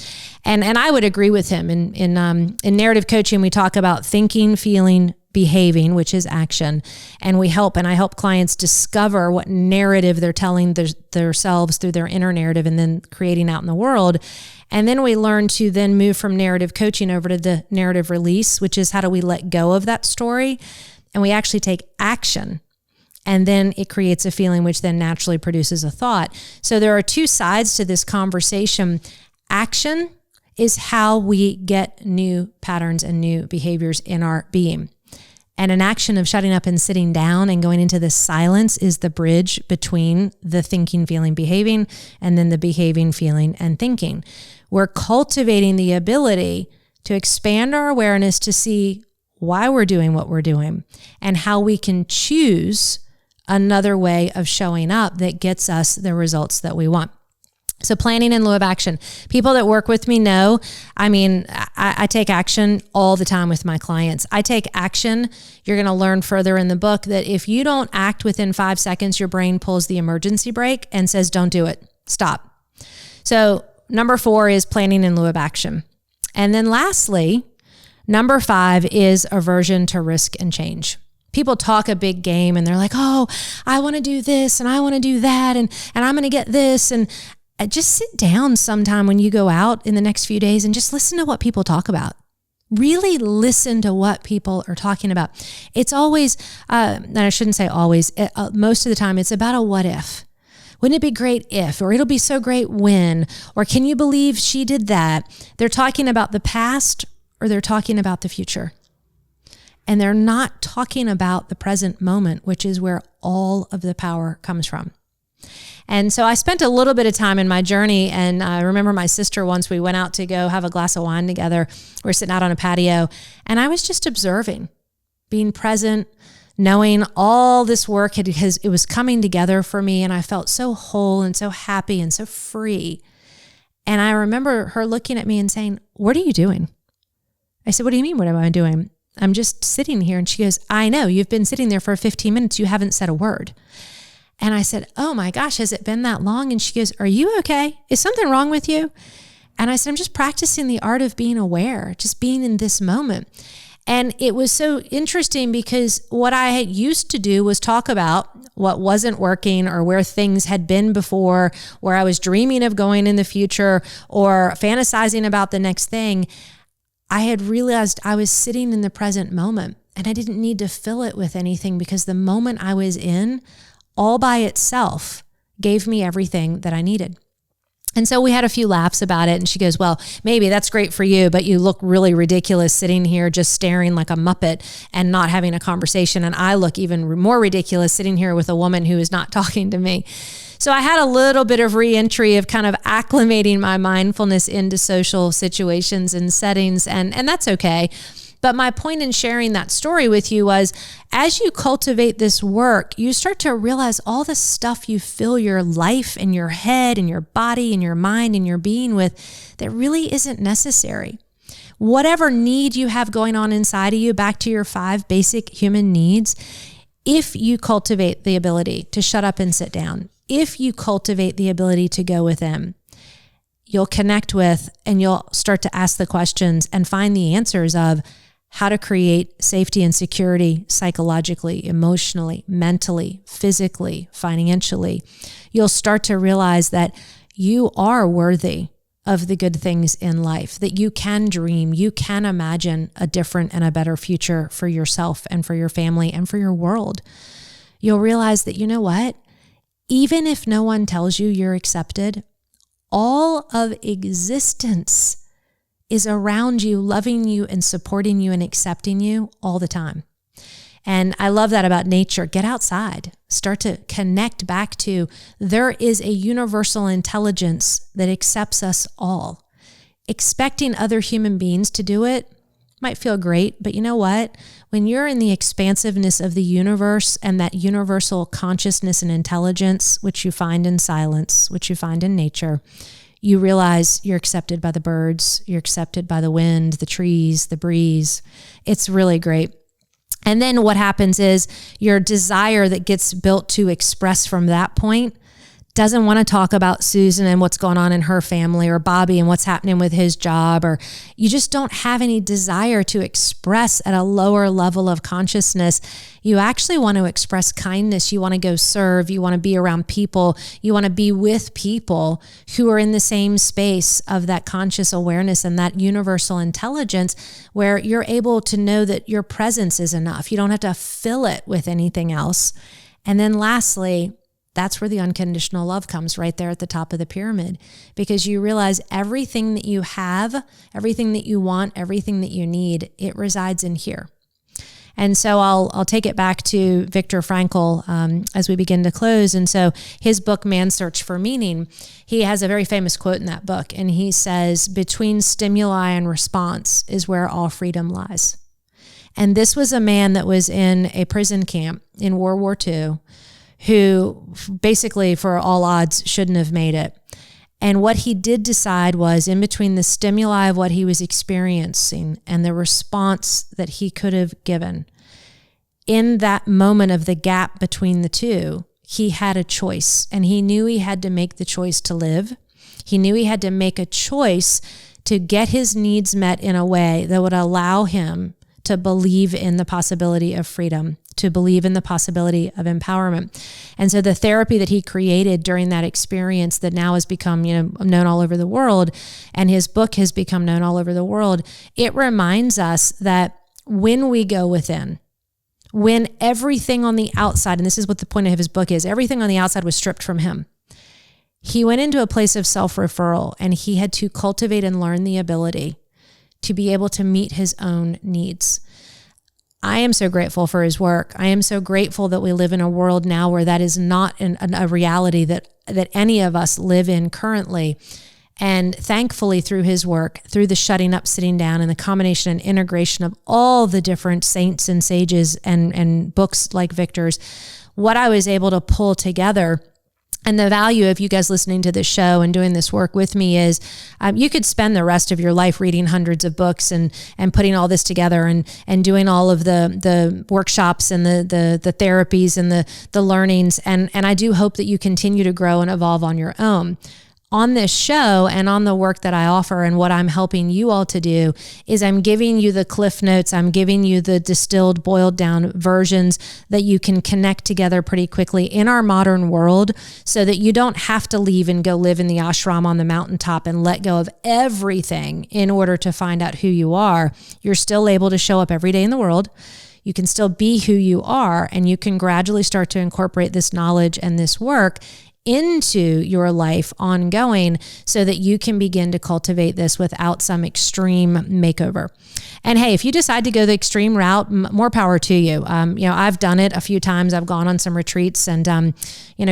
And I would agree with him. In narrative coaching, we talk about thinking, feeling, behaving, which is action. And I help clients discover what narrative they're telling themselves through their inner narrative and then creating out in the world. And then we learn to then move from narrative coaching over to the narrative release, which is how do we let go of that story? And we actually take action And then it creates a feeling, which then naturally produces a thought. So there are two sides to this conversation. Action is how we get new patterns and new behaviors in our being. And an action of shutting up and sitting down and going into this silence is the bridge between the thinking, feeling, behaving, and then the behaving, feeling, and thinking. We're cultivating the ability to expand our awareness to see why we're doing what we're doing and how we can choose another way of showing up that gets us the results that we want. So planning in lieu of action. People that work with me know, I take action all the time with my clients. I take action. You're going to learn further in the book that if you don't act within 5 seconds, your brain pulls the emergency brake and says, don't do it. Stop. So number 4 is planning in lieu of action. And then lastly, number 5 is aversion to risk and change. People talk a big game and they're like, oh, I want to do this and I want to do that and I'm going to get this. And just sit down sometime when you go out in the next few days and just listen to what people talk about. Really listen to what people are talking about. It's always, and I shouldn't say always, most of the time it's about a what if. Wouldn't it be great if, or it'll be so great when, or can you believe she did that? They're talking about the past or they're talking about the future. And they're not talking about the present moment, which is where all of the power comes from. And so I spent a little bit of time in my journey, and I remember my sister once, we went out to go have a glass of wine together. We were sitting out on a patio, and I was just observing, being present, knowing all this work, because it was coming together for me, and I felt so whole and so happy and so free. And I remember her looking at me and saying, what are you doing? I said, what do you mean, what am I doing? I'm just sitting here. And she goes, I know, you've been sitting there for 15 minutes. You haven't said a word. And I said, oh my gosh, has it been that long? And she goes, are you okay? Is something wrong with you? And I said, I'm just practicing the art of being aware, just being in this moment. And it was so interesting because what I had used to do was talk about what wasn't working or where things had been before, where I was dreaming of going in the future or fantasizing about the next thing. I had realized I was sitting in the present moment and I didn't need to fill it with anything because the moment I was in, all by itself, gave me everything that I needed. And so we had a few laughs about it. And she goes, well, maybe that's great for you, but you look really ridiculous sitting here just staring like a Muppet and not having a conversation. And I look even more ridiculous sitting here with a woman who is not talking to me. So I had a little bit of re-entry of kind of acclimating my mindfulness into social situations and settings. And that's okay. But my point in sharing that story with you was, as you cultivate this work, you start to realize all the stuff you fill your life and your head and your body and your mind and your being with that really isn't necessary. Whatever need you have going on inside of you, back to your 5 basic human needs, if you cultivate the ability to shut up and sit down, if you cultivate the ability to go within, you'll connect with and you'll start to ask the questions and find the answers of how to create safety and security psychologically, emotionally, mentally, physically, financially. You'll start to realize that you are worthy of the good things in life, that you can dream, you can imagine a different and a better future for yourself and for your family and for your world. You'll realize that, you know what? Even if no one tells you you're accepted, all of existence is around you, loving you and supporting you and accepting you all the time. And I love that about nature. Get outside. Start to connect back to there is a universal intelligence that accepts us all. Expecting other human beings to do it might feel great, but you know what? When you're in the expansiveness of the universe and that universal consciousness and intelligence, which you find in silence, which you find in nature, you realize you're accepted by the birds, you're accepted by the wind, the trees, the breeze. It's really great. And then what happens is your desire that gets built to express from that point doesn't want to talk about Susan and what's going on in her family, or Bobby and what's happening with his job, or you just don't have any desire to express at a lower level of consciousness. You actually want to express kindness. You want to go serve. You want to be around people. You want to be with people who are in the same space of that conscious awareness and that universal intelligence, where you're able to know that your presence is enough. You don't have to fill it with anything else. And then lastly, that's where the unconditional love comes, right there at the top of the pyramid, because you realize everything that you have, everything that you want, everything that you need, it resides in here. And so I'll take it back to Viktor Frankl as we begin to close. And so his book, Man's Search for Meaning, he has a very famous quote in that book. And he says, between stimuli and response is where all freedom lies. And this was a man that was in a prison camp in World War II who basically, for all odds, shouldn't have made it. And what he did decide was, in between the stimuli of what he was experiencing and the response that he could have given, in that moment of the gap between the two, he had a choice, and he knew he had to make the choice to live. He knew he had to make a choice to get his needs met in a way that would allow him to believe in the possibility of freedom, to believe in the possibility of empowerment. And so the therapy that he created during that experience that now has become, known all over the world, and his book has become known all over the world, it reminds us that when we go within, when everything on the outside, and this is what the point of his book is, everything on the outside was stripped from him. He went into a place of self-referral, and he had to cultivate and learn the ability to be able to meet his own needs. I am so grateful for his work. I am so grateful that we live in a world now where that is not a reality that any of us live in currently. And thankfully, through his work, through the shutting up, sitting down, and the combination and integration of all the different saints and sages and books like Victor's, what I was able to pull together. And the value of you guys listening to this show and doing this work with me is you could spend the rest of your life reading hundreds of books and putting all this together and doing all of the workshops and the therapies and the learnings. And I do hope that you continue to grow and evolve on your own. On this show and on the work that I offer and what I'm helping you all to do is I'm giving you the cliff notes. I'm giving you the distilled, boiled down versions that you can connect together pretty quickly in our modern world so that you don't have to leave and go live in the ashram on the mountaintop and let go of everything in order to find out who you are. You're still able to show up every day in the world. You can still be who you are, and you can gradually start to incorporate this knowledge and this work into your life ongoing so that you can begin to cultivate this without some extreme makeover. And hey, if you decide to go the extreme route, more power to you. I've done it a few times. I've gone on some retreats and,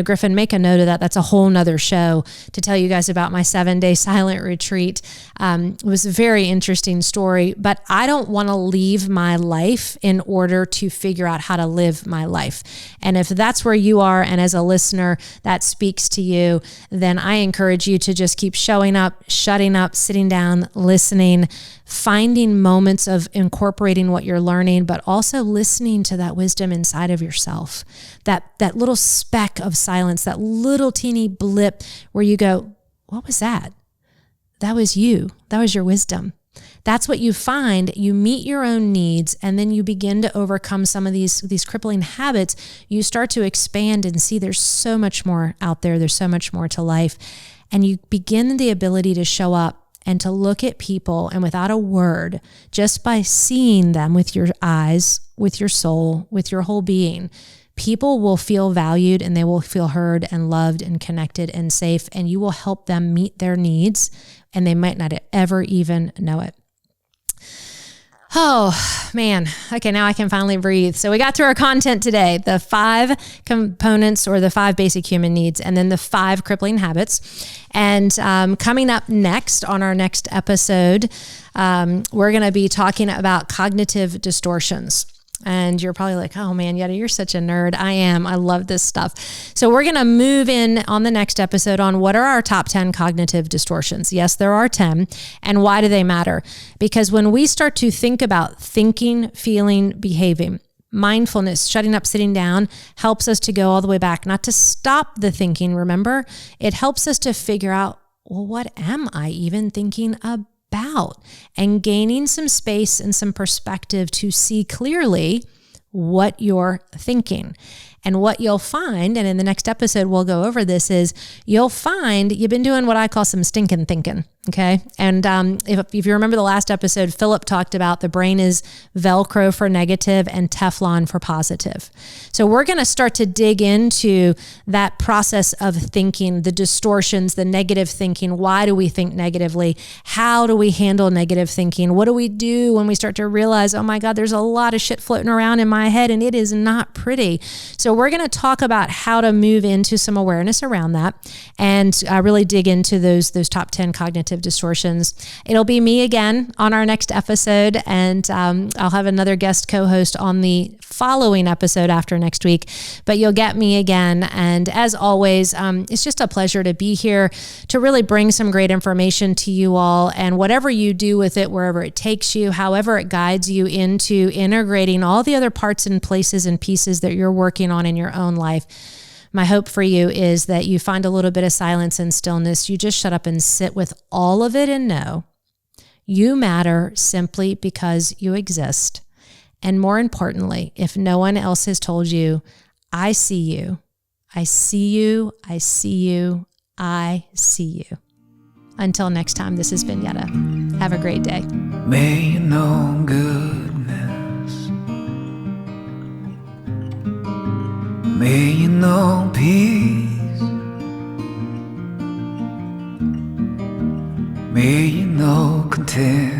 Griffin, make a note of that. That's a whole nother show to tell you guys about my 7-day silent retreat. It was a very interesting story, but I don't want to leave my life in order to figure out how to live my life. And if that's where you are, and as a listener, that speaks to you, then I encourage you to just keep showing up, shutting up, sitting down, listening, finding moments of incorporating what you're learning, but also listening to that wisdom inside of yourself, that little speck of silence, that little teeny blip where you go, what was that? That was you. That was your wisdom. That's what you find. You meet your own needs, and then you begin to overcome some of these crippling habits. You start to expand and see there's so much more out there. There's so much more to life. And you begin the ability to show up and to look at people, and without a word, just by seeing them with your eyes, with your soul, with your whole being, people will feel valued, and they will feel heard and loved and connected and safe, and you will help them meet their needs, and they might not ever even know it. Oh, man. Okay, now I can finally breathe. So we got through our content today, the 5 components or the 5 basic human needs, and then the 5 crippling habits. And coming up next on our next episode, we're going to be talking about cognitive distortions. And you're probably like, oh man, Yedda, you're such a nerd. I am. I love this stuff. So we're going to move in on the next episode on what are our top 10 cognitive distortions. Yes, there are 10. And why do they matter? Because when we start to think about thinking, feeling, behaving, mindfulness, shutting up, sitting down, helps us to go all the way back, not to stop the thinking. Remember, it helps us to figure out, well, what am I even thinking about? And gaining some space and some perspective to see clearly what you're thinking. And what you'll find, and in the next episode we'll go over this, is you'll find you've been doing what I call some stinking thinking, okay? And if you remember the last episode, Philip talked about the brain is Velcro for negative and Teflon for positive. So we're going to start to dig into that process of thinking, the distortions, the negative thinking. Why do we think negatively? How do we handle negative thinking? What do we do when we start to realize, oh my God, there's a lot of shit floating around in my head and it is not pretty. So we're going to talk about how to move into some awareness around that and really dig into those top 10 cognitive distortions. It'll be me again on our next episode, and I'll have another guest co-host on the following episode after next week, but you'll get me again. And as always, it's just a pleasure to be here to really bring some great information to you all, and whatever you do with it, wherever it takes you, however it guides you into integrating all the other parts and places and pieces that you're working on in your own life. My hope for you is that you find a little bit of silence and stillness. You just shut up and sit with all of it and know you matter simply because you exist. And more importantly, if no one else has told you, I see you, I see you, I see you, I see you. Until next time, this has been Yedda. Have a great day. May you know goodness. May you know peace. May you know content.